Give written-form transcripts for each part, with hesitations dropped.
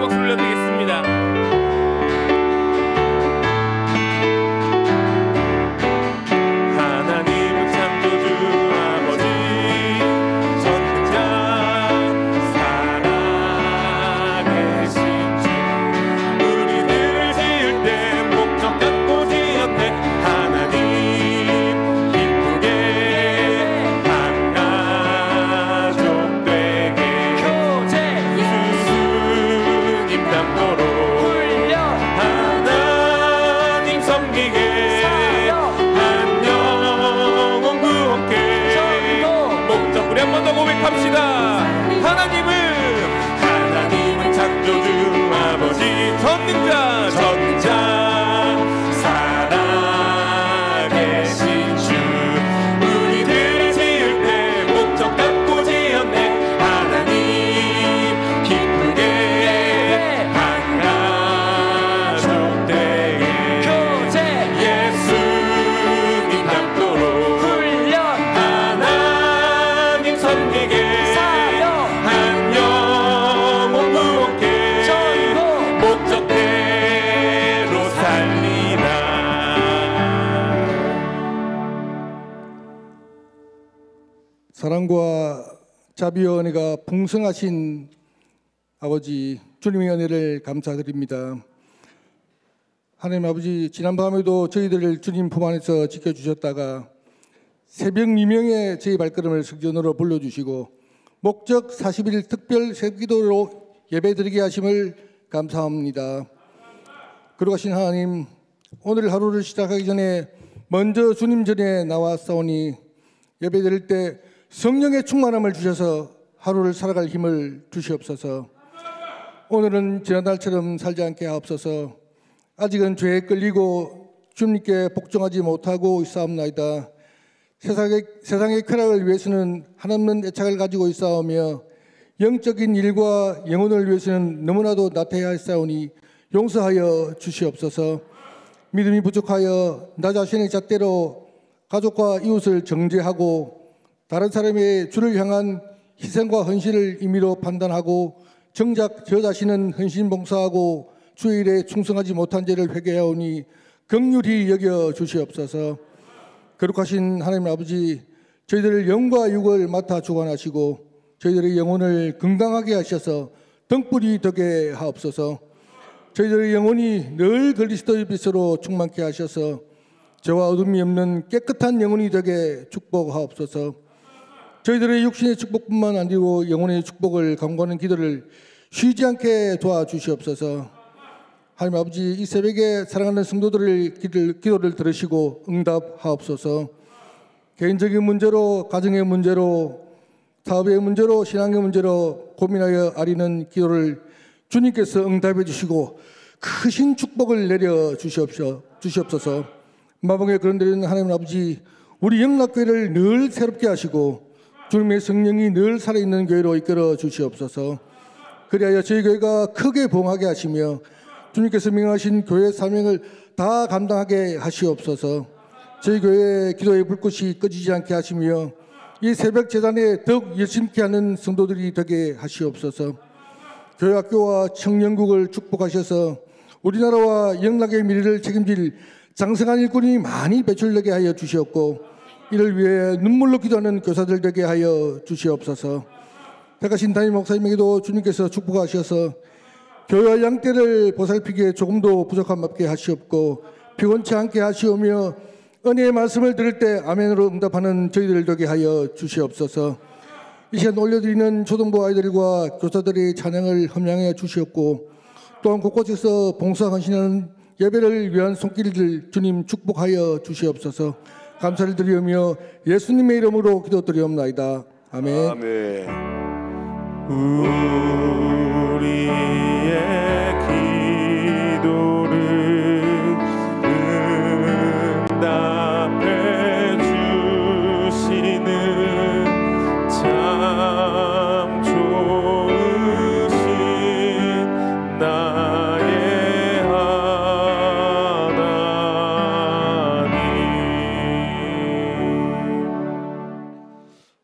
박수 올려드리겠습니다. 하나님은 창조주 아버지 전능자 살아계신 주 우리들을 지을 때 목적 갖고 지었네. 하나님 기쁘게 한 가족 되게 교제 예수님 닮도록 훈련 하나님 섬기게 한 영혼 구원케 목적 우리 한 번 더 고백합시다. 하나님은 창조주 아버지 전능자 살아계신 주 우리들을 지을 때 목적 갖고 지었네. 하나님 기쁘게 한 가족 되게 교제 예수님 닮도록 훈련 하나님 섬기게 한 영혼 구원케 목적대로 살리라. 사랑과 자비와 은혜가 풍성하신 아버지 주님의 은혜를 감사드립니다. 하나님 아버지, 지난밤에도 저희들을 주님 품 안에서 지켜주셨다가 새벽 미명에 저희 발걸음을 성전으로 불러주시고 목적 40일 특별 새기도로 예배드리게 하심을 감사합니다. 그러가신 하나님, 오늘 하루를 시작하기 전에 먼저 주님 전에 나왔사오니 예배드릴 때 성령의 충만함을 주셔서 하루를 살아갈 힘을 주시옵소서. 오늘은 지난날처럼 살지 않게 하옵소서. 아직은 죄에 끌리고 주님께 복종하지 못하고 있사옵나이다. 세상의 쾌락을 위해서는 한없는 애착을 가지고 있사오며 영적인 일과 영혼을 위해서는 너무나도 나태하였사오니 용서하여 주시옵소서. 믿음이 부족하여 나 자신의 잣대로 가족과 이웃을 정죄하고 다른 사람의 주를 향한 희생과 헌신을 임의로 판단하고 정작 저 자신은 헌신 봉사하고 주일에 충성하지 못한 죄를 회개하오니 긍휼히 여겨 주시옵소서. 거룩하신 하나님 아버지, 저희들을 영과 육을 맡아 주관하시고 저희들의 영혼을 건강하게 하셔서 등불이 되게 하옵소서. 저희들의 영혼이 늘 그리스도의 빛으로 충만케 하셔서 저와 어둠이 없는 깨끗한 영혼이 되게 축복하옵소서. 저희들의 육신의 축복뿐만 아니고 영혼의 축복을 간구하는 기도를 쉬지 않게 도와주시옵소서. 하나님 아버지, 이 새벽에 사랑하는 성도들의 기도를 들으시고 응답하옵소서. 개인적인 문제로, 가정의 문제로, 사업의 문제로, 신앙의 문제로 고민하여 아리는 기도를 주님께서 응답해 주시고 크신 축복을 내려 주시옵소서. 마방에 그런데는 하나님 아버지, 우리 영락교회를 늘 새롭게 하시고 주님의 성령이 늘 살아있는 교회로 이끌어 주시옵소서. 그리하여 저희 교회가 크게 부흥하게 하시며 주님께서 명하신 교회 사명을 다 감당하게 하시옵소서. 저희 교회의 기도의 불꽃이 꺼지지 않게 하시며 이 새벽 재단에 더욱 열심히 하는 성도들이 되게 하시옵소서. 교회 학교와 청년국을 축복하셔서 우리나라와 영락의 미래를 책임질 장성한 일꾼이 많이 배출되게 하여 주시옵고 이를 위해 눈물로 기도하는 교사들 되게 하여 주시옵소서. 택하신 담임 목사님에게도 주님께서 축복하셔서 교회와 양떼를 보살피기에 조금도 부족함 없게 하시옵고 피곤치 않게 하시오며 은혜의 말씀을 들을 때 아멘으로 응답하는 저희들 되게 하여 주시옵소서. 이 시간 올려드리는 초등부 아이들과 교사들의 찬양을 험양해 주시옵고 또한 곳곳에서 봉사 헌신하는 예배를 위한 손길들 주님 축복하여 주시옵소서. 감사를 드리며 예수님의 이름으로 기도드리옵나이다. 아멘. 아멘. 우리의 기도를 응답해 주시는 참 좋으신 나의 하나님.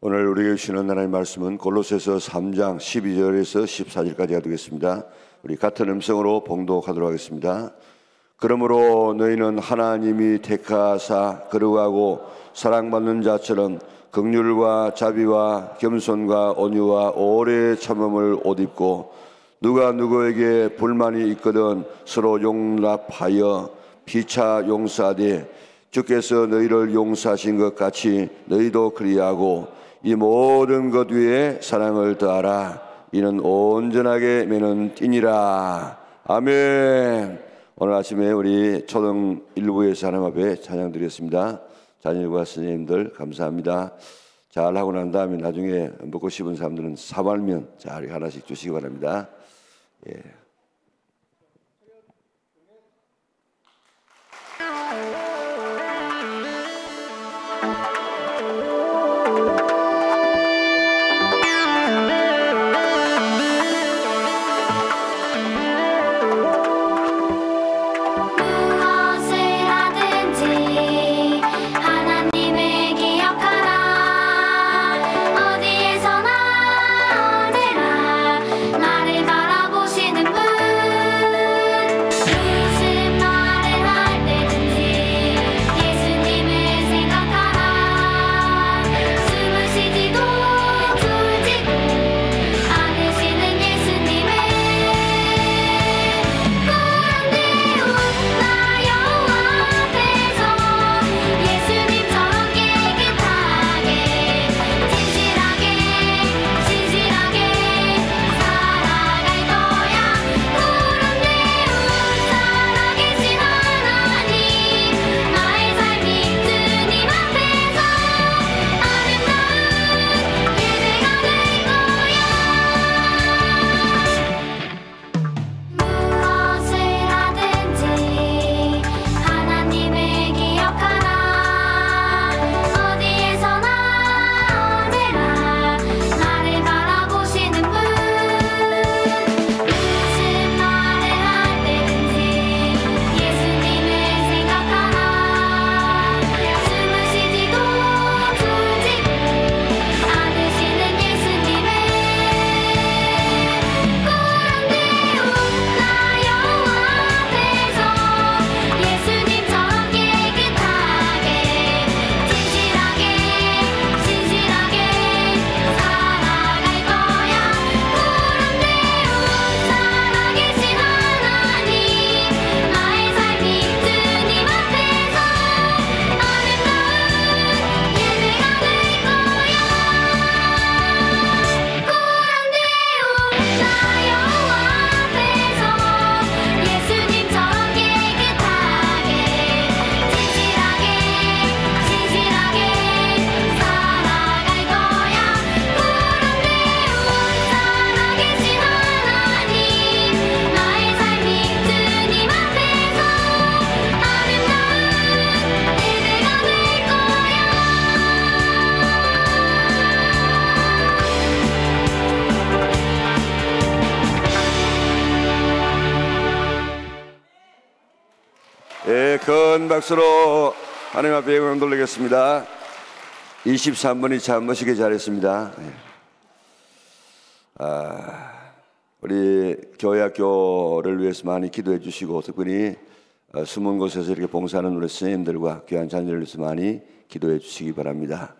오늘 우리에게 주신 주시는 하나님의 말씀은 골로새서 3장 12절에서 14절까지가 되겠습니다. 우리 같은 음성으로 봉독하도록 하겠습니다. 그러므로 너희는 하나님이 택하사 거룩하고 사랑받는 자처럼 긍휼과 자비와 겸손과 온유와 오래 참음을 옷 입고 누가 누구에게 불만이 있거든 서로 용납하여 피차 용서하되 주께서 너희를 용서하신 것 같이 너희도 그리하고 이 모든 것 위에 사랑을 더하라. 이는 온전하게 매는 띠니라. 아멘. 오늘 아침에 우리 초등 1부에서 하나님 앞에 찬양 드렸습니다. 자녀들과 선생님들 감사합니다. 잘 하고 난 다음에 나중에 먹고 싶은 사람들은 사발면 잘 하나씩 주시기 바랍니다. 예. 큰 박수로 하나님 앞에 영광 돌리겠습니다. 23분이 참 멋지게 잘했습니다. 우리 교회학교를 위해서 많이 기도해 주시고 특별히 숨은 곳에서 이렇게 봉사하는 우리 선생님들과 귀한 자녀를 위해서 많이 기도해 주시기 바랍니다.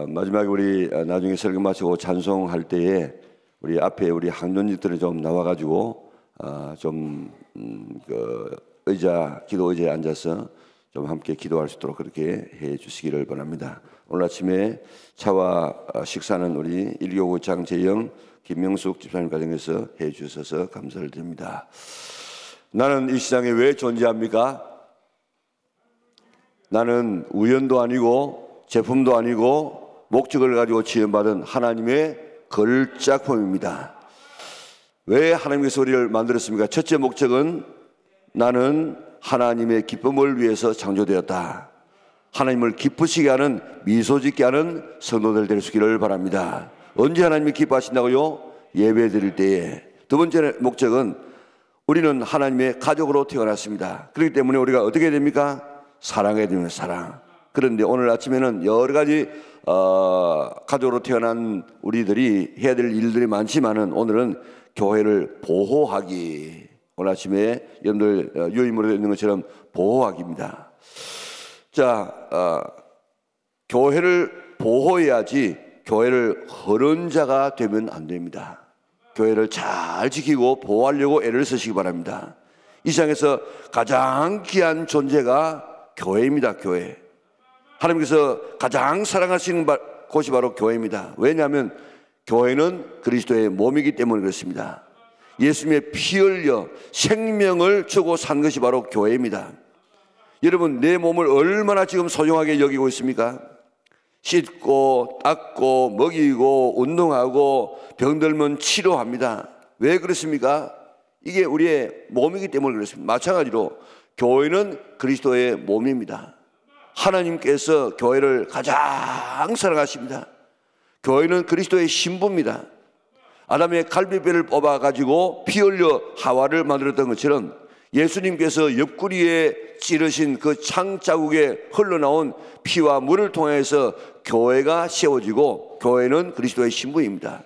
마지막에 우리 나중에 설교 마치고 찬송할 때에 우리 앞에 우리 학년직들이 좀 나와가지고 기도 의자에 앉아서 좀 함께 기도할 수 있도록 그렇게 해 주시기를 바랍니다. 오늘 아침에 차와 식사는 우리 1교구 장재영, 김명숙 집사님 가정에서 해 주셔서 감사를 드립니다. 나는 이 세상에 왜 존재합니까? 나는 우연도 아니고 제품도 아니고 목적을 가지고 지음받은 하나님의 걸작품입니다. 왜 하나님께서 우리를 만들었습니까? 첫째 목적은 나는 하나님의 기쁨을 위해서 창조되었다. 하나님을 기쁘시게 하는, 미소 짓게 하는 성도들 될 수 있기를 바랍니다. 언제 하나님이 기뻐하신다고요? 예배 드릴 때에. 두 번째 목적은 우리는 하나님의 가족으로 태어났습니다. 그렇기 때문에 우리가 어떻게 됩니까? 사랑해야 됩니다. 사랑. 그런데 오늘 아침에는 여러 가지 가족으로 태어난 우리들이 해야 될 일들이 많지만은 오늘은 교회를 보호하기, 오늘 아침에 여러분들 유인물에 있는 것처럼 보호하기입니다. 자, 교회를 보호해야지 교회를 허른 자가 되면 안 됩니다. 교회를 잘 지키고 보호하려고 애를 쓰시기 바랍니다. 이 세상에서 가장 귀한 존재가 교회입니다. 교회. 하나님께서 가장 사랑하시는 곳이 바로 교회입니다. 왜냐하면 교회는 그리스도의 몸이기 때문에 그렇습니다. 예수님의 피 흘려 생명을 주고 산 것이 바로 교회입니다. 여러분, 내 몸을 얼마나 지금 소중하게 여기고 있습니까? 씻고 닦고 먹이고 운동하고 병들면 치료합니다. 왜 그렇습니까? 이게 우리의 몸이기 때문에 그렇습니다. 마찬가지로 교회는 그리스도의 몸입니다. 하나님께서 교회를 가장 사랑하십니다. 교회는 그리스도의 신부입니다. 아담의 갈비뼈를 뽑아가지고 피 흘려 하와를 만들었던 것처럼 예수님께서 옆구리에 찌르신 그 창자국에 흘러나온 피와 물을 통해서 교회가 세워지고 교회는 그리스도의 신부입니다.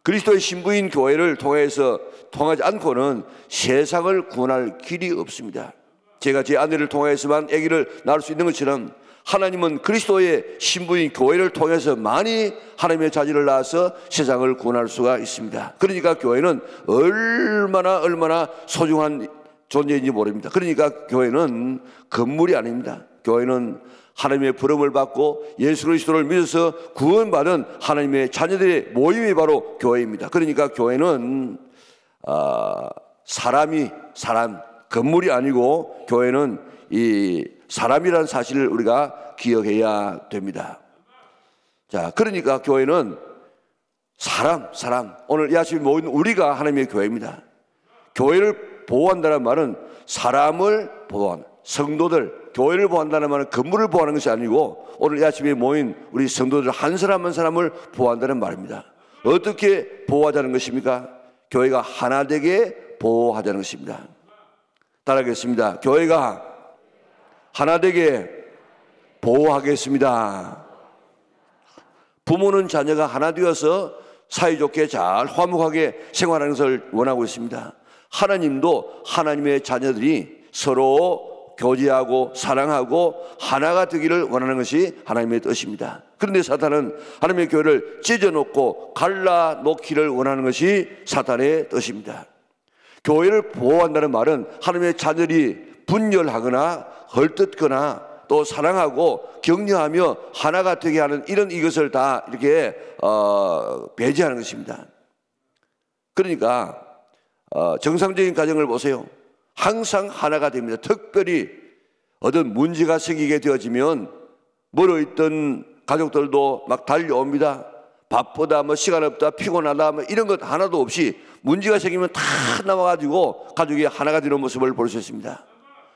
그리스도의 신부인 교회를 통하지 않고는 세상을 구원할 길이 없습니다. 제가 제 아내를 통해서만 아기를 낳을 수 있는 것처럼 하나님은 그리스도의 신부인 교회를 통해서 많이 하나님의 자녀를 낳아서 세상을 구원할 수가 있습니다. 그러니까 교회는 얼마나 소중한 존재인지 모릅니다. 그러니까 교회는 건물이 아닙니다. 교회는 하나님의 부름을 받고 예수 그리스도를 믿어서 구원받은 하나님의 자녀들의 모임이 바로 교회입니다. 그러니까 교회는 사람, 건물이 아니고 교회는 이 사람이라는 사실을 우리가 기억해야 됩니다. 자, 그러니까 교회는 사람, 오늘 이 아침에 모인 우리가 하나님의 교회입니다. 교회를 보호한다는 말은 사람을 보호하는, 성도들, 교회를 보호한다는 말은 건물을 보호하는 것이 아니고 오늘 이 아침에 모인 우리 성도들 한 사람 한 사람을 보호한다는 말입니다. 어떻게 보호하자는 것입니까? 교회가 하나 되게 보호하자는 것입니다. 따라하겠습니다. 교회가 하나 되게 보호하겠습니다. 부모는 자녀가 하나 되어서 사이좋게 잘 화목하게 생활하는 것을 원하고 있습니다. 하나님도 하나님의 자녀들이 서로 교제하고 사랑하고 하나가 되기를 원하는 것이 하나님의 뜻입니다. 그런데 사탄은 하나님의 교회를 찢어놓고 갈라놓기를 원하는 것이 사탄의 뜻입니다. 교회를 보호한다는 말은 하나님의 자녀들이 분열하거나 헐뜯거나 또 사랑하고 격려하며 하나가 되게 하는 이것을 다 이렇게 배제하는 것입니다. 그러니까 정상적인 가정을 보세요. 항상 하나가 됩니다. 특별히 어떤 문제가 생기게 되어지면 멀어있던 가족들도 막 달려옵니다. 바쁘다, 시간 없다, 피곤하다, 이런 것 하나도 없이 문제가 생기면 다 나와가지고 가족이 하나가 되는 모습을 볼 수 있습니다.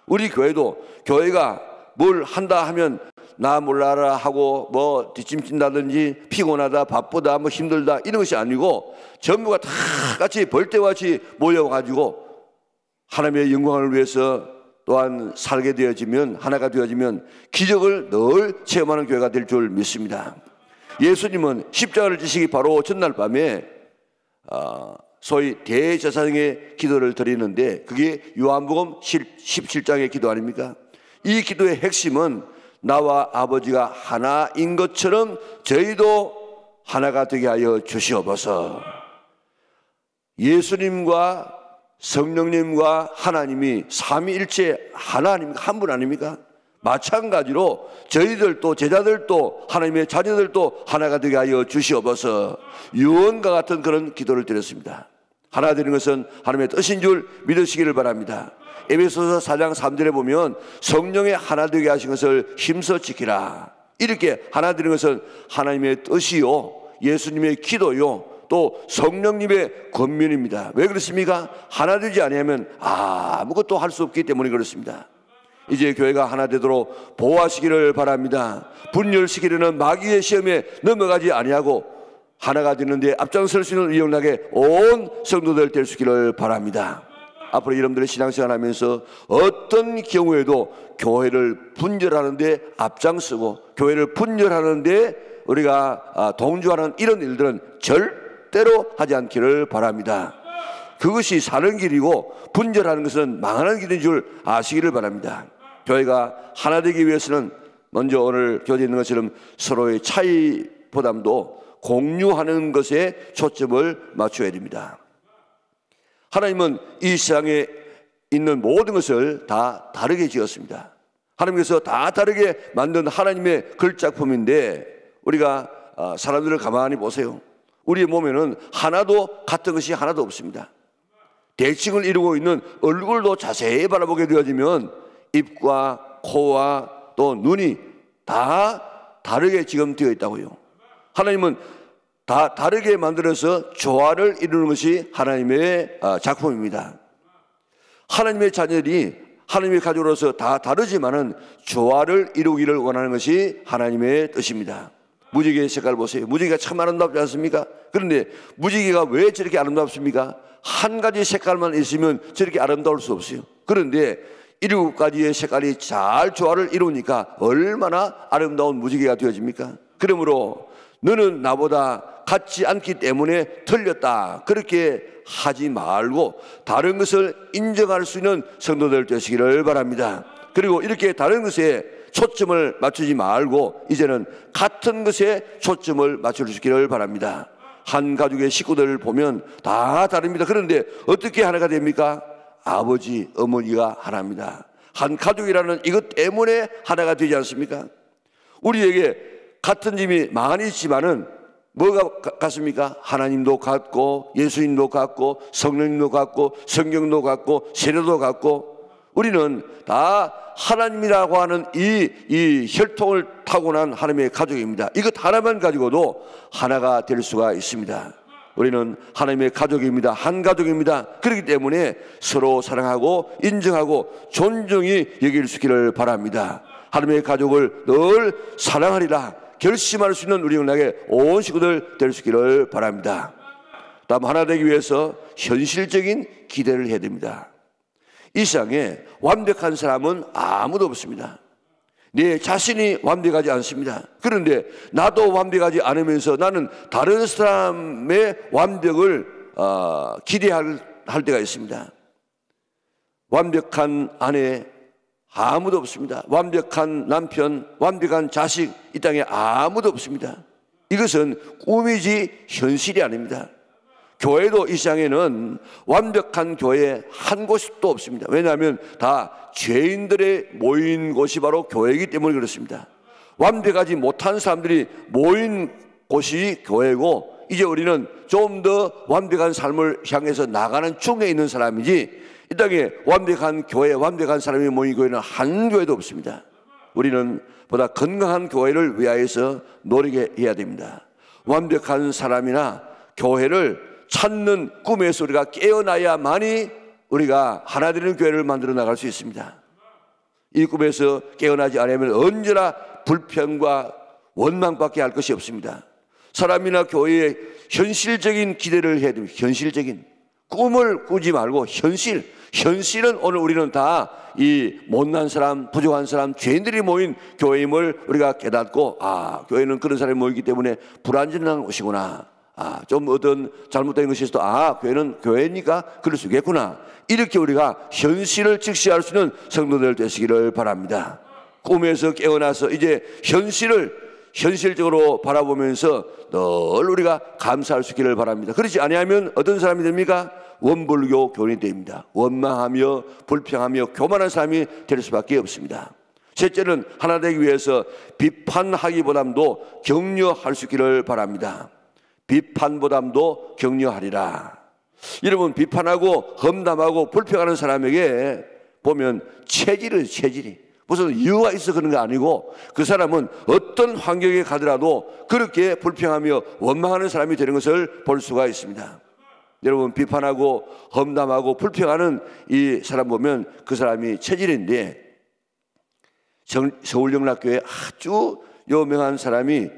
우리 교회도 교회가 뭘 한다 하면 나 몰라라 하고 뒷짐진다든지 피곤하다, 바쁘다, 힘들다 이런 것이 아니고 전부가 다 같이 벌떼같이 모여가지고 하나님의 영광을 위해서 또한 살게 되어지면, 하나가 되어지면 기적을 늘 체험하는 교회가 될 줄 믿습니다. 예수님은 십자가를 지시기 바로 전날 밤에 소위 대제사장의 기도를 드리는데 그게 요한복음 17장의 기도 아닙니까? 이 기도의 핵심은 나와 아버지가 하나인 것처럼 저희도 하나가 되게 하여 주시옵소서. 예수님과 성령님과 하나님이 삼위일체 하나 아닙니까? 한 분 아닙니까? 마찬가지로 저희들도 제자들도 하나님의 자녀들도 하나가 되게 하여 주시옵소서. 유언과 같은 그런 기도를 드렸습니다. 하나 되는 것은 하나님의 뜻인 줄 믿으시기를 바랍니다. 에베소서 4장 3절에 보면 성령의 하나 되게 하신 것을 힘써 지키라. 이렇게 하나 되는 것은 하나님의 뜻이요, 예수님의 기도요, 또 성령님의 권면입니다. 왜 그렇습니까? 하나 되지 아니하면 아무것도 할 수 없기 때문에 그렇습니다. 이제 교회가 하나 되도록 보호하시기를 바랍니다. 분열시키려는 마귀의 시험에 넘어가지 아니하고 하나가 되는데 앞장설 수 있는 위력나게 온 성도들 될 수 있기를 바랍니다. 앞으로 여러분들의 신앙생활 하면서 어떤 경우에도 교회를 분열하는 데 앞장서고 교회를 분열하는 데 우리가 동조하는 이런 일들은 절대로 하지 않기를 바랍니다. 그것이 사는 길이고 분열하는 것은 망하는 길인 줄 아시기를 바랍니다. 교회가 하나 되기 위해서는 먼저 오늘 교재에 있는 것처럼 서로의 차이보담도 공유하는 것에 초점을 맞춰야 됩니다. 하나님은 이 세상에 있는 모든 것을 다 다르게 지었습니다. 하나님께서 다 다르게 만든 하나님의 글작품인데 우리가 사람들을 가만히 보세요. 우리의 몸에는 하나도 같은 것이 하나도 없습니다. 대칭을 이루고 있는 얼굴도 자세히 바라보게 되어지면 입과 코와 또 눈이 다 다르게 지금 되어 있다고요. 하나님은 다 다르게 만들어서 조화를 이루는 것이 하나님의 작품입니다. 하나님의 자녀들이 하나님의 가족으로서 다 다르지만은 조화를 이루기를 원하는 것이 하나님의 뜻입니다. 무지개의 색깔 보세요. 무지개가 참 아름답지 않습니까? 그런데 무지개가 왜 저렇게 아름답습니까? 한 가지 색깔만 있으면 저렇게 아름다울 수 없어요. 그런데 7가지의 색깔이 잘 조화를 이루니까 얼마나 아름다운 무지개가 되어집니까? 그러므로 너는 나보다 같지 않기 때문에 틀렸다, 그렇게 하지 말고 다른 것을 인정할 수 있는 성도들 되시기를 바랍니다. 그리고 이렇게 다른 것에 초점을 맞추지 말고 이제는 같은 것에 초점을 맞출 수 있기를 바랍니다. 한 가족의 식구들을 보면 다 다릅니다. 그런데 어떻게 하나가 됩니까? 아버지, 어머니가 하나입니다. 한 가족이라는 이것 때문에 하나가 되지 않습니까? 우리에게 같은 점이 많이 있지만은 뭐가 같습니까? 하나님도 같고 예수님도 같고 성령님도 같고 성경도 같고 세례도 같고 우리는 다 하나님이라고 하는 이 혈통을 타고난 하나님의 가족입니다. 이것 하나만 가지고도 하나가 될 수가 있습니다. 우리는 하나님의 가족입니다. 한 가족입니다. 그렇기 때문에 서로 사랑하고 인정하고 존중히 여길 수 있기를 바랍니다. 하나님의 가족을 늘 사랑하리라 결심할 수 있는 우리 영락의 온 식구들 될 수 있기를 바랍니다. 다음 하나 되기 위해서 현실적인 기대를 해야 됩니다. 이 세상에 완벽한 사람은 아무도 없습니다. 내 자신이 완벽하지 않습니다. 그런데 나도 완벽하지 않으면서 나는 다른 사람의 완벽을 기대할 때가 있습니다. 완벽한 아내 아무도 없습니다. 완벽한 남편, 완벽한 자식 이 땅에 아무도 없습니다. 이것은 꿈이지 현실이 아닙니다. 교회도 이 세상에는 완벽한 교회 한 곳도 없습니다. 왜냐하면 다 죄인들의 모인 곳이 바로 교회이기 때문에 그렇습니다. 완벽하지 못한 사람들이 모인 곳이 교회고 이제 우리는 좀 더 완벽한 삶을 향해서 나가는 중에 있는 사람이지 이 땅에 완벽한 교회, 완벽한 사람이 모인 교회는 한 교회도 없습니다. 우리는 보다 건강한 교회를 위하여서 노력해야 됩니다. 완벽한 사람이나 교회를 찾는 꿈에서 우리가 깨어나야만이 우리가 하나 되는 교회를 만들어 나갈 수 있습니다. 이 꿈에서 깨어나지 않으면 언제나 불평과 원망밖에 할 것이 없습니다. 사람이나 교회에 현실적인 기대를 해야 됩니다. 현실적인 꿈을 꾸지 말고 현실은 오늘 우리는 다 이 못난 사람, 부족한 사람, 죄인들이 모인 교회임을 우리가 깨닫고 교회는 그런 사람이 모이기 때문에 불안전한 곳이구나. 좀 어떤 잘못된 것이 있어도 교회는 교회니까 그럴 수 있겠구나. 이렇게 우리가 현실을 직시할 수 있는 성도들 되시기를 바랍니다. 꿈에서 깨어나서 이제 현실적으로 바라보면서 늘 우리가 감사할 수 있기를 바랍니다. 그렇지 아니하면 어떤 사람이 됩니까? 원불교 교인이 됩니다. 원망하며 불평하며 교만한 사람이 될 수밖에 없습니다. 셋째는 하나 되기 위해서 비판하기보담도 격려할 수 있기를 바랍니다. 비판보담도 격려하리라. 여러분, 비판하고 험담하고 불평하는 사람에게 보면 체질이 무슨 이유가 있어 그런 게 아니고 그 사람은 어떤 환경에 가더라도 그렇게 불평하며 원망하는 사람이 되는 것을 볼 수가 있습니다. 여러분, 비판하고 험담하고 불평하는 이 사람 보면 그 사람이 체질인데 서울영락교회에 아주 유명한 사람이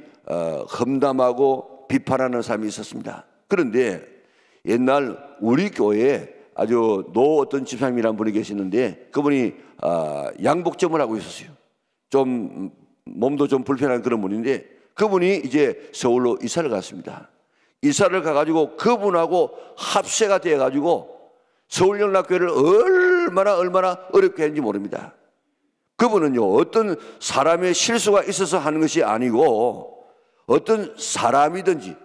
험담하고 비판하는 사람이 있었습니다. 그런데 옛날 우리 교회에 아주 노 어떤 집사님이라는 분이 계시는데 그분이 양복점을 하고 있었어요. 좀 몸도 좀 불편한 그런 분인데 그분이 이제 서울로 이사를 갔습니다. 이사를 가가지고 그분하고 합세가 돼가지고 서울영락교회를 얼마나 어렵게 했는지 모릅니다. 그분은요 어떤 사람의 실수가 있어서 하는 것이 아니고 어떤 사람이든지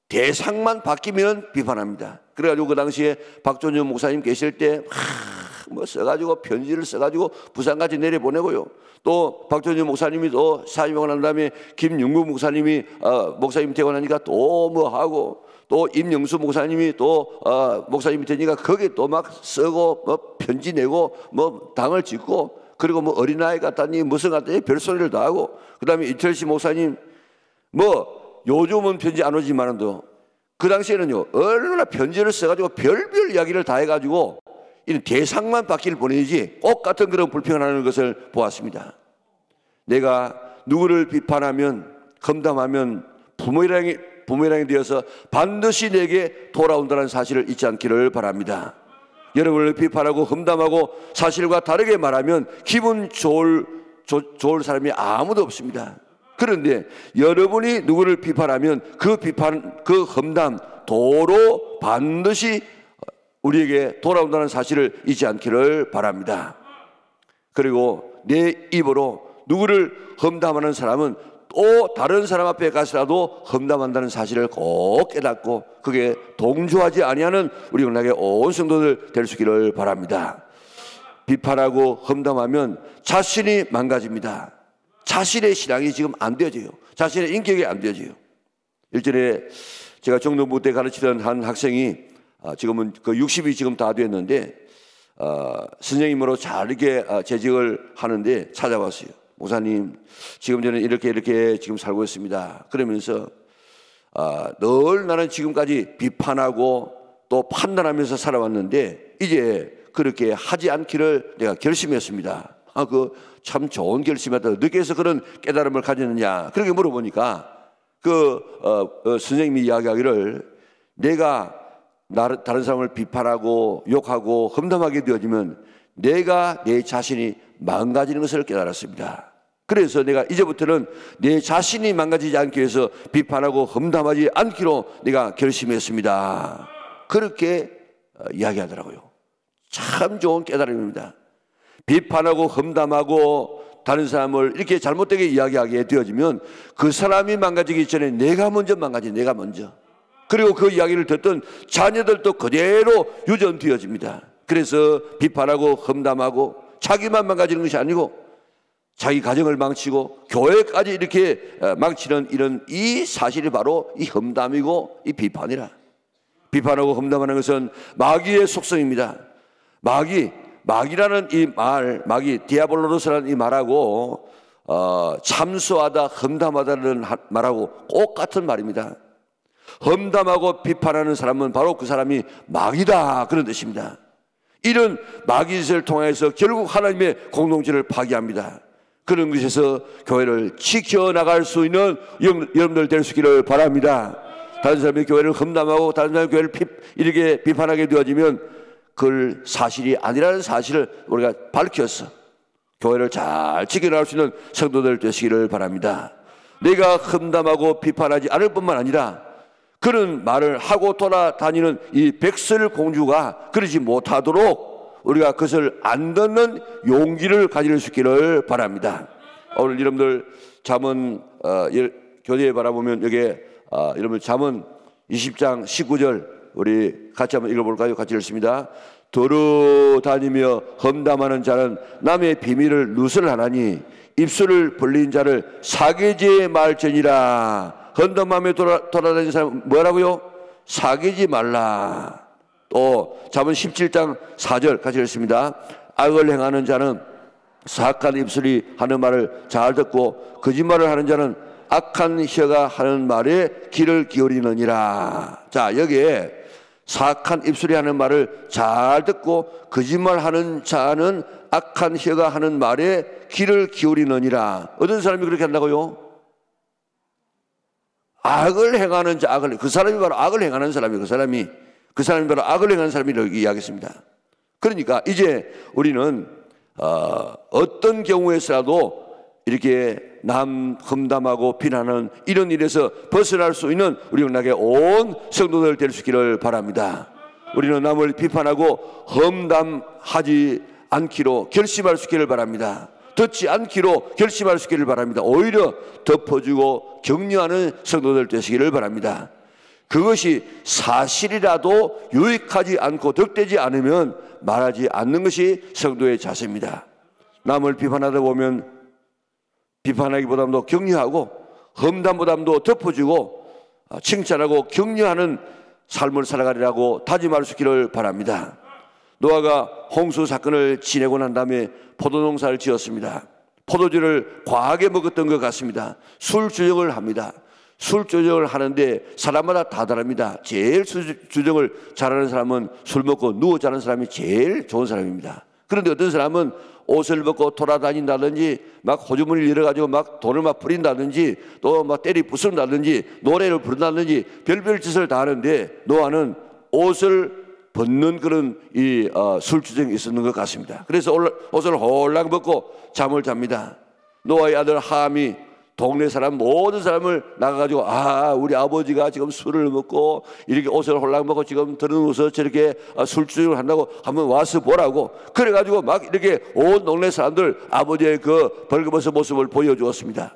대상만 바뀌면 비판합니다. 그래가지고 그 당시에 박존영 목사님 계실 때 뭐 써가지고 편지를 써가지고 부산까지 내려보내고요. 또 박존영 목사님이 또 사임하고 난 다음에 김윤구 목사님이 목사님 되고 나니까 또 뭐 하고 또 임영수 목사님이 또 목사님이 되니까 거기에 또 막 쓰고 뭐 편지 내고 뭐 당을 짓고 그리고 뭐 어린아이 같다니 무슨 같다니 별소리를 다 하고 그 다음에 이철시 목사님 뭐 요즘은 편지 안 오지만도 그 당시에는요 얼마나 편지를 써가지고 별별 이야기를 다 해가지고 이런 대상만 바뀔 뿐이지 꼭 같은 그런 불평하는 것을 보았습니다. 내가 누구를 비판하면 험담하면 부메랑이 되어서 반드시 내게 돌아온다는 사실을 잊지 않기를 바랍니다. 여러분을 비판하고 험담하고 사실과 다르게 말하면 기분 좋을 사람이 아무도 없습니다. 그런데 여러분이 누구를 비판하면 그 비판, 그 험담 도로 반드시 우리에게 돌아온다는 사실을 잊지 않기를 바랍니다. 그리고 내 입으로 누구를 험담하는 사람은 또 다른 사람 앞에 가서라도 험담한다는 사실을 꼭 깨닫고 그게 동조하지 아니하는 우리 영락의 온 성도들 될 수 있기를 바랍니다. 비판하고 험담하면 자신이 망가집니다. 자신의 신앙이 지금 안 되어져요. 자신의 인격이 안 되어져요. 일전에 제가 정동부 때 가르치던 한 학생이 지금은 그 60이 지금 다 됐는데 선생님으로 잘 이렇게 재직을 하는데 찾아왔어요. 목사님, 지금 저는 이렇게 지금 살고 있습니다. 그러면서 늘 나는 지금까지 비판하고 또 판단하면서 살아왔는데 이제 그렇게 하지 않기를 내가 결심했습니다. 그 참 좋은 결심이었다. 어떻게 해서 그런 깨달음을 가졌느냐 그렇게 물어보니까 선생님이 이야기하기를 내가 다른 사람을 비판하고 욕하고 험담하게 되어지면 내가 내 자신이 망가지는 것을 깨달았습니다. 그래서 내가 이제부터는 내 자신이 망가지지 않기 위해서 비판하고 험담하지 않기로 내가 결심했습니다. 그렇게 이야기하더라고요. 참 좋은 깨달음입니다. 비판하고 험담하고 다른 사람을 이렇게 잘못되게 이야기하게 되어지면 그 사람이 망가지기 전에 내가 먼저 내가 먼저. 그리고 그 이야기를 듣던 자녀들도 그대로 유전되어집니다. 그래서 비판하고 험담하고 자기만 망가지는 것이 아니고 자기 가정을 망치고 교회까지 이렇게 망치는 이 사실이 바로 이 험담이고 이 비판이라. 비판하고 험담하는 것은 마귀의 속성입니다. 마귀라는 이 마귀 디아볼로로스라는 이 말하고 참소하다 험담하다는 말하고 똑같은 말입니다. 험담하고 비판하는 사람은 바로 그 사람이 마귀다 그런 뜻입니다. 이런 마귀짓을 통해서 결국 하나님의 공동체를 파괴합니다. 그런 것에서 교회를 지켜나갈 수 있는 여러분들 될 수 있기를 바랍니다. 다른 사람의 교회를 험담하고 다른 사람의 교회를 이렇게 비판하게 되어지면 그 사실이 아니라는 사실을 우리가 밝혀서 교회를 잘 지켜나갈 수 있는 성도들 되시기를 바랍니다. 내가 험담하고 비판하지 않을 뿐만 아니라 그런 말을 하고 돌아다니는 이 백설 공주가 그러지 못하도록 우리가 그것을 안 듣는 용기를 가질 수 있기를 바랍니다. 오늘 여러분들 잠언 교재에 바라보면 여기에 여러분 잠언 20장 19절 우리 같이 한번 읽어볼까요? 같이 읽습니다. 돌아다니며 험담하는 자는 남의 비밀을 누설하나니 입술을 벌린 자를 사계지에 말전이라. 험담하며 돌아다니는 사람 뭐라고요? 사귀지 말라. 또 잠언 17장 4절 같이 읽습니다. 악을 행하는 자는 사악한 입술이 하는 말을 잘 듣고 거짓말을 하는 자는 악한 혀가 하는 말에 귀를 기울이느니라. 자, 여기에 사악한 입술이 하는 말을 잘 듣고 거짓말하는 자는 악한 혀가 하는 말에 귀를 기울이느니라. 어떤 사람이 그렇게 한다고요? 악을 행하는 자, 그 사람이 바로 악을 행하는 사람이에요. 그 사람이 그 사람이 바로 악을 행하는 사람이라고 이야기했습니다. 그러니까 이제 우리는 어떤 경우에서라도 이렇게 남 험담하고 비난하는 이런 일에서 벗어날 수 있는 우리 영락의 온 성도들 될 수 있기를 바랍니다. 우리는 남을 비판하고 험담하지 않기로 결심할 수 있기를 바랍니다. 듣지 않기로 결심할 수 있기를 바랍니다. 오히려 덮어주고 격려하는 성도들 되시기를 바랍니다. 그것이 사실이라도 유익하지 않고 득되지 않으면 말하지 않는 것이 성도의 자세입니다. 남을 비판하다 보면 비판하기보다도 격려하고 험담보다도 덮어주고 칭찬하고 격려하는 삶을 살아가리라고 다짐할 수 있기를 바랍니다. 노아가 홍수 사건을 지내고 난 다음에 포도농사를 지었습니다. 포도주를 과하게 먹었던 것 같습니다. 술 주정을 합니다. 술 주정을 하는데 사람마다 다 다릅니다. 제일 술 주정을 잘하는 사람은 술 먹고 누워 자는 사람이 제일 좋은 사람입니다. 그런데 어떤 사람은 옷을 벗고 돌아다닌다든지 막 호주머니를 열어가지고 막 돈을 막 뿌린다든지 또 막 때리 부순다든지 노래를 부른다든지 별별 짓을 다 하는데 노아는 옷을 벗는 그런 술주정이 있었는 것 같습니다. 그래서 옷을 홀랑 벗고 잠을 잡니다. 노아의 아들 함이 동네 사람 모든 사람을 나가가지고 우리 아버지가 지금 술을 먹고 이렇게 옷을 홀랑 벗고 지금 들어누워서 저렇게 술주정을 한다고 한번 와서 보라고 그래가지고 막 이렇게 온 동네 사람들 아버지의 그 벌거벗은 모습을 보여주었습니다.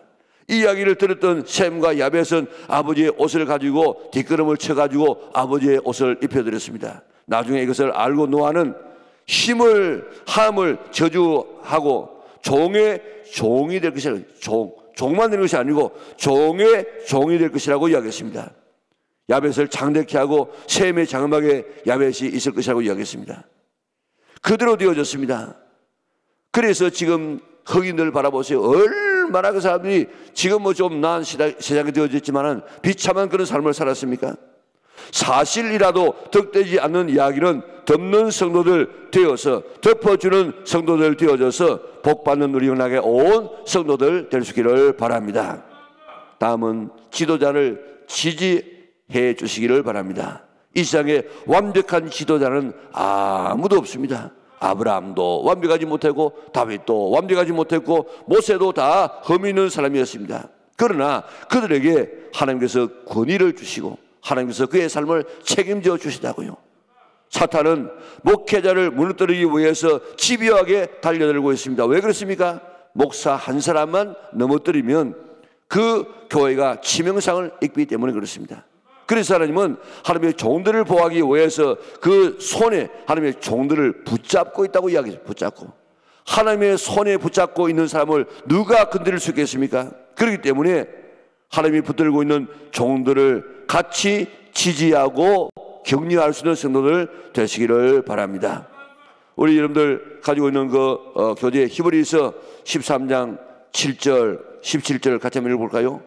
이 이야기를 들었던 셈과 야벳은 아버지의 옷을 가지고 뒷걸음을 쳐가지고 아버지의 옷을 입혀드렸습니다. 나중에 이것을 알고 노아는 함을 저주하고 종의 종이 될 것이라고 종만 되는 것이 아니고 종의 종이 될 것이라고 이야기했습니다. 야벳을 장대케 하고 셈의 장막에 야벳이 있을 것이라고 이야기했습니다. 그대로 되어졌습니다. 그래서 지금 흑인들 바라보세요. 얼마나 그 사람들이 지금 뭐 좀 나은 세상이 되어졌지만은 비참한 그런 삶을 살았습니까? 사실이라도 득되지 않는 이야기는 덮는 성도들 되어서 덮어주는 성도들 되어져서 복받는 우리 영락의 온 성도들 될 수 있기를 바랍니다. 다음은 지도자를 지지해 주시기를 바랍니다. 이 세상에 완벽한 지도자는 아무도 없습니다. 아브라함도 완벽하지 못했고 다윗도 완벽하지 못했고 모세도 다 흠이 있는 사람이었습니다. 그러나 그들에게 하나님께서 권위를 주시고 하나님께서 그의 삶을 책임져 주시다고요. 사탄은 목회자를 무너뜨리기 위해서 집요하게 달려들고 있습니다. 왜 그렇습니까? 목사 한 사람만 넘어뜨리면 그 교회가 치명상을 입기 때문에 그렇습니다. 그래서 하나님은 하나님의 종들을 보호하기 위해서 그 손에 하나님의 종들을 붙잡고 있다고 이야기해요. 붙잡고 하나님의 손에 붙잡고 있는 사람을 누가 건드릴 수 있겠습니까? 그렇기 때문에 하나님이 붙들고 있는 종들을 같이 지지하고 격려할 수 있는 성도들 되시기를 바랍니다. 우리 여러분들 가지고 있는 그 교재 히브리서 13장 7절 17절 같이 한번 읽어볼까요?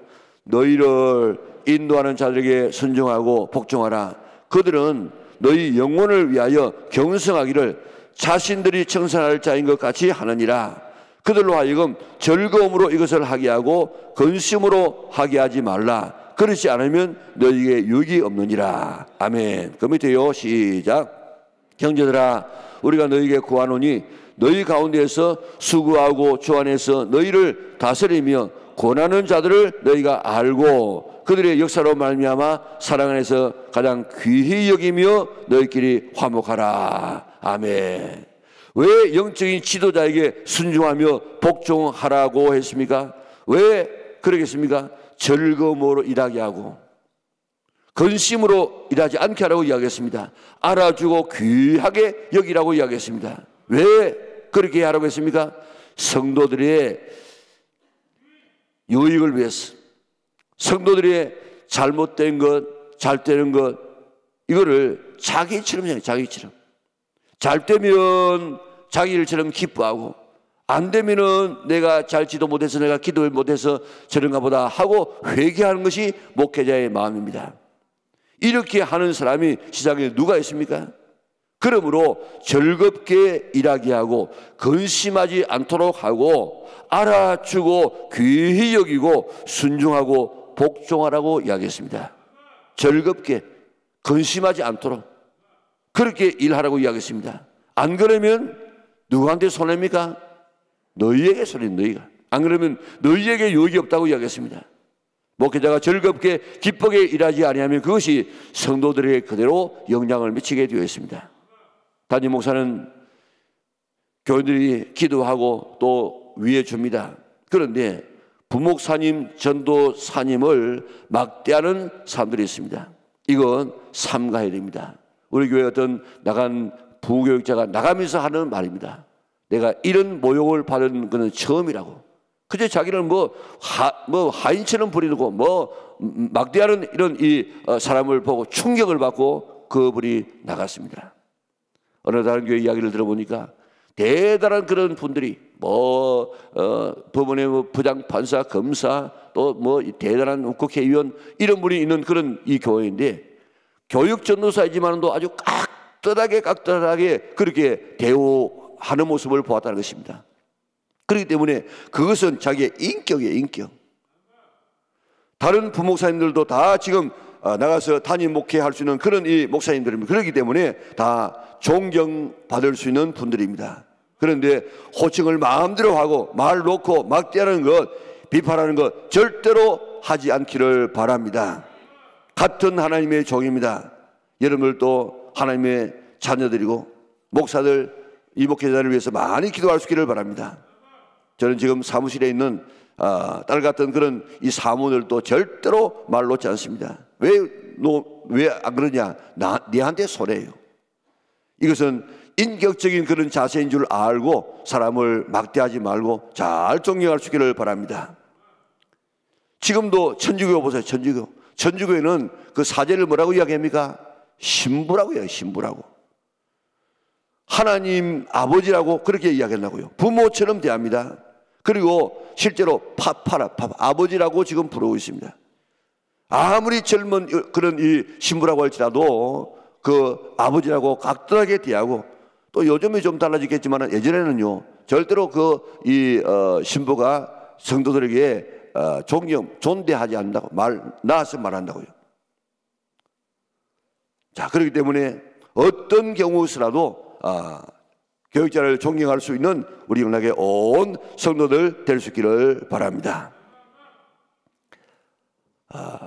너희를 인도하는 자들에게 순종하고 복종하라. 그들은 너희 영혼을 위하여 경성하기를 자신들이 청산할 자인 것 같이 하느니라. 그들로 하여금 즐거움으로 이것을 하게 하고 근심으로 하게 하지 말라. 그렇지 않으면 너희에게 유익이 없느니라. 아멘. 그 밑에요. 시작. 형제들아 우리가 너희에게 구하노니 너희 가운데에서 수고하고 주 안에서 너희를 다스리며 권하는 자들을 너희가 알고 그들의 역사로 말미암아 사랑 안에서 가장 귀히 여기며 너희끼리 화목하라. 아멘. 왜 영적인 지도자에게 순종하며 복종하라고 했습니까? 왜 그러겠습니까? 즐거움으로 일하게 하고 근심으로 일하지 않게 하라고 이야기했습니다. 알아주고 귀하게 여기라고 이야기했습니다. 왜 그렇게 하라고 했습니까? 성도들의 유익을 위해서, 성도들의 잘못된 것, 잘 되는 것, 이거를 자기처럼 해요. 자기처럼. 잘 되면 자기 일처럼 기뻐하고 안 되면은 내가 잘 지도 못해서 내가 기도 못해서 저런가 보다 하고 회개하는 것이 목회자의 마음입니다. 이렇게 하는 사람이 세상에 누가 있습니까? 그러므로 즐겁게 일하게 하고 근심하지 않도록 하고 알아주고 귀히 여기고 순종하고 복종하라고 이야기했습니다. 즐겁게 근심하지 않도록 그렇게 일하라고 이야기했습니다. 안 그러면 누구한테 손해입니까? 너희에게 손해, 너희가. 안 그러면 너희에게 유익이 없다고 이야기했습니다. 목회자가 즐겁게 기쁘게 일하지 아니하면 그것이 성도들에게 그대로 영향을 미치게 되어 있습니다. 담임 목사는 교인들이 기도하고 또 위해 줍니다. 그런데 부목사님, 전도사님을 막대하는 사람들이 있습니다. 이건 삼가해야 됩니다. 우리 교회 어떤 나간 부교육자가 나가면서 하는 말입니다. 내가 이런 모욕을 받은 것은 처음이라고. 그저 자기는 하인처럼 부리고 막대하는 이런 사람을 보고 충격을 받고 그분이 나갔습니다. 어느 다른 교회 이야기를 들어보니까 대단한 그런 분들이 법원의 부장, 판사, 검사 또 대단한 국회의원 이런 분이 있는 그런 이 교회인데 교육 전도사이지만도 아주 깍듯하게 그렇게 대우하는 모습을 보았다는 것입니다. 그렇기 때문에 그것은 자기의 인격이에요, 인격. 다른 부목사님들도 다 지금 나가서 담임 목회할 수 있는 그런 이 목사님들입니다. 그렇기 때문에 다 존경받을 수 있는 분들입니다. 그런데 호칭을 마음대로 하고 말 놓고 막대하는 것, 비판하는 것 절대로 하지 않기를 바랍니다. 같은 하나님의 종입니다. 여러분들도 하나님의 자녀들이고 목사들, 이 목회자를 위해서 많이 기도할 수 있기를 바랍니다. 저는 지금 사무실에 있는 딸 같은 그런 이 사모들도 절대로 말 놓지 않습니다. 왜 안 그러냐? 네한테 손해예요. 이것은 인격적인 그런 자세인 줄 알고 사람을 막대하지 말고 잘 존경할 수 있기를 바랍니다. 지금도 천주교 보세요. 천주교에는 그 사제를 뭐라고 이야기합니까? 신부라고 해요. 신부라고. 하나님 아버지라고 그렇게 이야기한다고요. 부모처럼 대합니다. 그리고 실제로 파파 아버지라고 지금 부르고 있습니다. 아무리 젊은 그런 이 신부라고 할지라도 그 아버지라고 깍듯하게 대하고 또 요즘에 좀 달라지겠지만 예전에는요 절대로 신부가 성도들에게 존대하지 않는다고 나아서 말한다고요. 자, 그렇기 때문에 어떤 경우서라도 교육자를 존경할 수 있는 우리 영락의 온 성도들 될 수 있기를 바랍니다.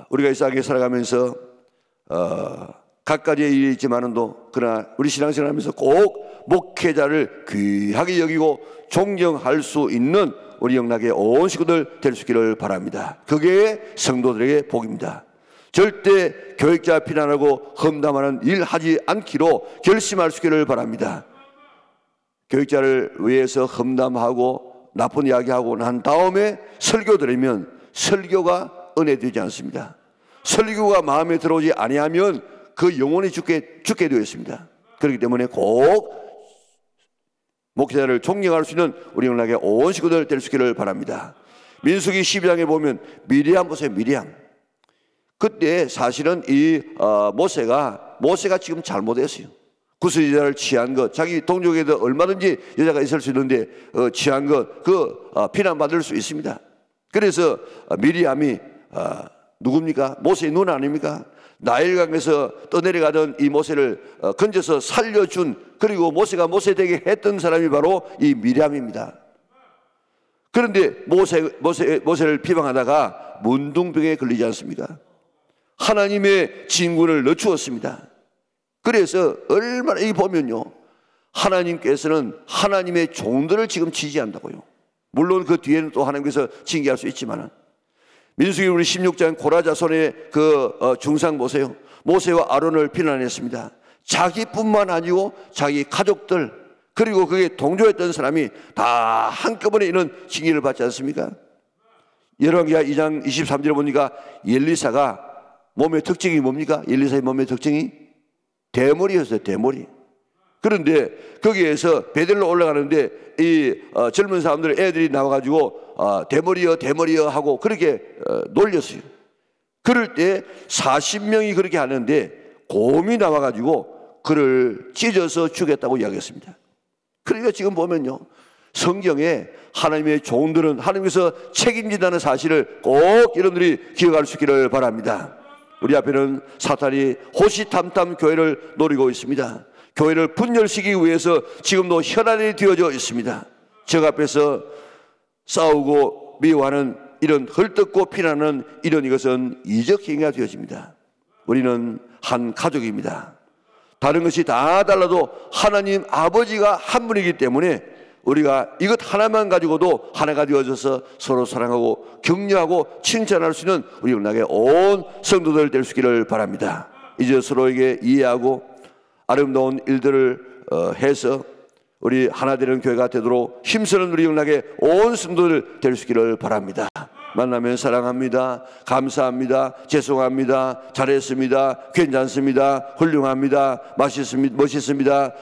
우리가 이 세상에 살아가면서 각가지의 일이 있지만도 그러나 우리 신앙생활 하면서 꼭 목회자를 귀하게 여기고 존경할 수 있는 우리 영락의 온 식구들 될 수 있기를 바랍니다. 그게 성도들에게 복입니다. 절대 교육자 비난하고 험담하는 일 하지 않기로 결심할 수 있기를 바랍니다. 교육자를 위해서 험담하고 나쁜 이야기하고 난 다음에 설교 들으면 설교가 은혜되지 않습니다. 설교가 마음에 들어오지 아니하면 그 영혼이 죽게 되어 있습니다. 그렇기 때문에 꼭 목회자를 존경할 수 있는 우리 영락의 온 식구들 될 수 있기를 바랍니다. 민수기 12장에 보면 미리암 보세요. 미리암. 그때 사실은 이 모세가 지금 잘못했어요. 구스여자를 취한 것, 자기 동족에도 얼마든지 여자가 있을 수 있는데 취한 것, 비난받을 수 있습니다. 그래서 미리암이 누굽니까? 모세의 누나 아닙니까? 나일강에서 떠내려가던 이 모세를 건져서 살려준, 그리고 모세가 모세 되게 했던 사람이 바로 이 미리암입니다. 그런데 모세를 비방하다가 문둥병에 걸리지 않습니까? 하나님의 진군을 늦추었습니다. 그래서 얼마나 이 보면요, 하나님께서는 하나님의 종들을 지금 지지한다고요. 물론 그 뒤에는 또 하나님께서 징계할 수 있지만, 민수기 우리 16장 고라자손의 중상 보세요. 모세와 아론을 비난했습니다. 자기뿐만 아니고 자기 가족들, 그리고 그게 동조했던 사람이 다 한꺼번에 이런 징계를 받지 않습니까? 열왕기하 2장 23절에 보니까 엘리사가 몸의 특징이 뭡니까? 엘리사의 몸의 특징이 대머리였어요. 대머리. 그런데 거기에서 베들로 올라가는데 이 젊은 사람들 애들이 나와가지고 대머리여 하고 그렇게 놀렸어요. 그럴 때 40명이 그렇게 하는데 곰이 나와가지고 그를 찢어서 죽였다고 이야기했습니다. 그러니까 지금 보면요, 성경에 하나님의 종들은 하나님께서 책임진다는 사실을 꼭 여러분들이 기억할 수 있기를 바랍니다. 우리 앞에는 사탄이 호시탐탐 교회를 노리고 있습니다. 교회를 분열시키기 위해서 지금도 혈안이 되어져 있습니다. 적 앞에서 싸우고 미워하는 이런 헐뜯고 피나는 이런 이것은 이적 행위가 되어집니다. 우리는 한 가족입니다. 다른 것이 다 달라도 하나님 아버지가 한 분이기 때문에 우리가 이것 하나만 가지고도 하나가 되어져서 서로 사랑하고 격려하고 칭찬할 수 있는 우리 영락의 온 성도들 될 수 있기를 바랍니다. 이제 서로에게 이해하고 아름다운 일들을 해서 우리 하나 되는 교회가 되도록 힘쓰는 우리 영락의 온 성도들 될 수 있기를 바랍니다. 만나면 사랑합니다. 감사합니다. 죄송합니다. 잘했습니다. 괜찮습니다. 훌륭합니다. 멋있습니다.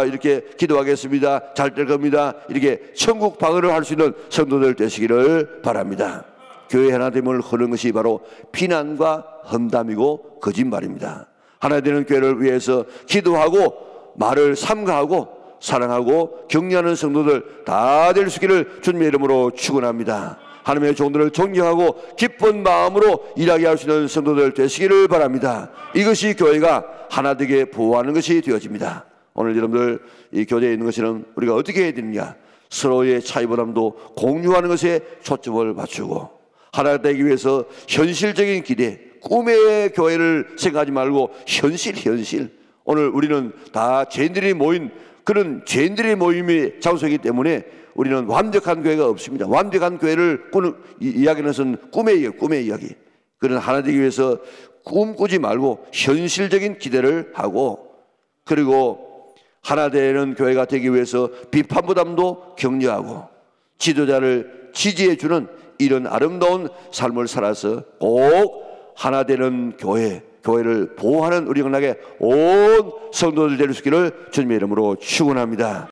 이렇게 기도하겠습니다. 잘 될 겁니다. 이렇게 천국 방언을 할 수 있는 성도들 되시기를 바랍니다. 교회 하나됨을 흐르는 것이 바로 비난과 험담이고 거짓말입니다. 하나 되는 교회를 위해서 기도하고 말을 삼가하고 사랑하고 격려하는 성도들 다 될 수 있기를 주님의 이름으로 축원합니다. 하나님의 종들을 존경하고 기쁜 마음으로 일하게 할 수 있는 성도들 되시기를 바랍니다. 이것이 교회가 하나 되게 보호하는 것이 되어집니다. 오늘 여러분들 이 교제에 있는 것은 우리가 어떻게 해야 되느냐, 서로의 차이보담도 공유하는 것에 초점을 맞추고 하나 되기 위해서 현실적인 기대, 꿈의 교회를 생각하지 말고 현실. 오늘 우리는 다 죄인들이 모인 그런 죄인들의 모임의 장소이기 때문에 우리는 완벽한 교회가 없습니다. 완벽한 교회를 꾸는 이야기는 것은 꿈의 이야기. 그런 하나 되기 위해서 꿈꾸지 말고 현실적인 기대를 하고, 그리고 하나 되는 교회가 되기 위해서 비판보담도 격려하고 지도자를 지지해주는 이런 아름다운 삶을 살아서 꼭 하나 되는 교회를 보호하는 우리 영락의 온 성도들 될 수 있기를 주님의 이름으로 축원합니다.